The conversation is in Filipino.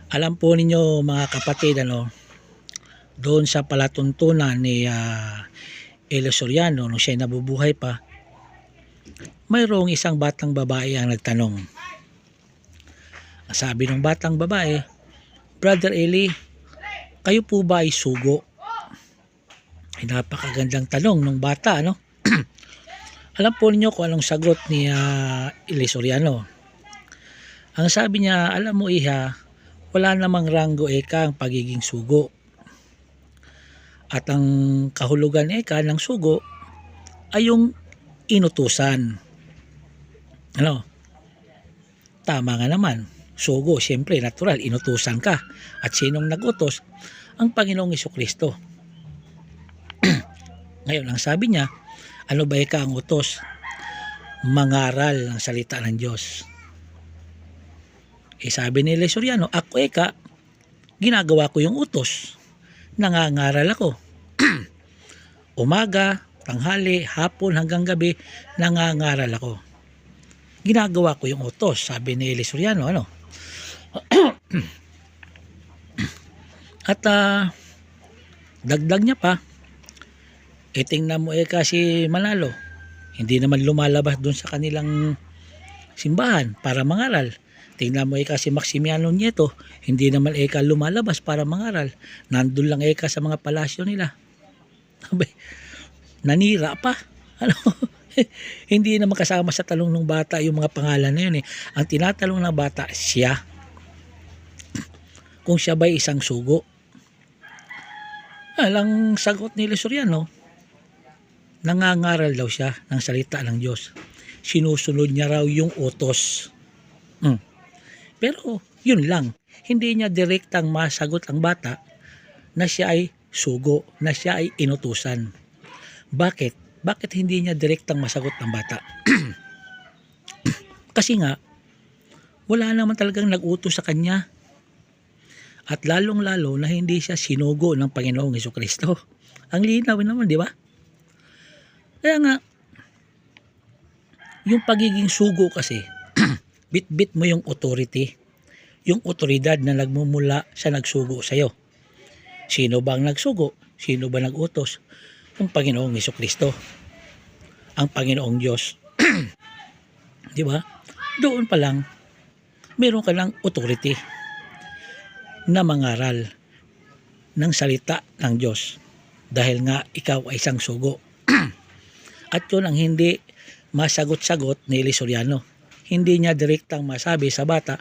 Alam po ninyo mga kapatid, doon sa palatuntunan ni Elo Soriano nung siya nabubuhay pa, mayroong isang batang babae ang nagtanong. Sabi ng batang babae, "Brother Eli, kayo po ba ay sugo?" Ay napakagandang tanong ng bata, ano? Alam po ninyo kung anong sagot ni Eli Soriano. Ang sabi niya, "Alam mo iha, wala namang ranggo eka ang pagiging sugo. At ang kahulugan eka ng sugo ay yung inutusan." Ano? Tama nga naman. Sugo, siyempre, natural, inutusan ka. At sinong nagutos? Ang Panginoong Jesucristo. Ngayon, ang sabi niya, ano ba eka ang utos? Mangaral ng salita ng Diyos. Sabi ni Eli Soriano, ako eka, ginagawa ko yung utos. Nangangaral ako. Umaga, tanghali, hapon hanggang gabi, nangangaral ako. Ginagawa ko yung utos, sabi ni Eli Soriano, ano? At dagdag niya pa, tingnan mo si Manalo, hindi naman lumalabas dun sa kanilang simbahan para mangaral. Tingnan mo si Maximiano Nieto, hindi naman lumalabas para mangaral. Nandun lang sa mga palasyo nila. Nanira pa. Ano? Hindi naman kasama sa talong ng bata yung mga pangalan na yun. Ang tinatalong ng bata, siya. Kung siya ba'y isang sugo. Alang sagot ni Eli Soriano, nangangaral daw siya ng salita ng Diyos. Sinusunod niya raw yung utos. Pero yun lang, hindi niya direktang masagot ang bata na siya ay sugo, na siya ay inutusan. Bakit? Bakit hindi niya direktang masagot ng bata? Kasi nga, wala naman talagang nag-utos sa kanya. At lalong-lalo na hindi siya sinugo ng Panginoong Jesucristo. Ang linaw naman, di ba? Kaya nga, yung pagiging sugo kasi, bit-bit mo yung authority, yung otoridad na nagmumula sa nagsugo sa'yo. Sino ba ang nagsugo? Sino ba nag-utos? Ang Panginoong Jesucristo, ang Panginoong Diyos. Di ba? Doon pa lang, meron ka ng authority na mangaral ng salita ng Diyos dahil nga ikaw ay isang sugo. At yun ang hindi masagot-sagot ni Eli Soriano. Hindi niya direktang masabi sa bata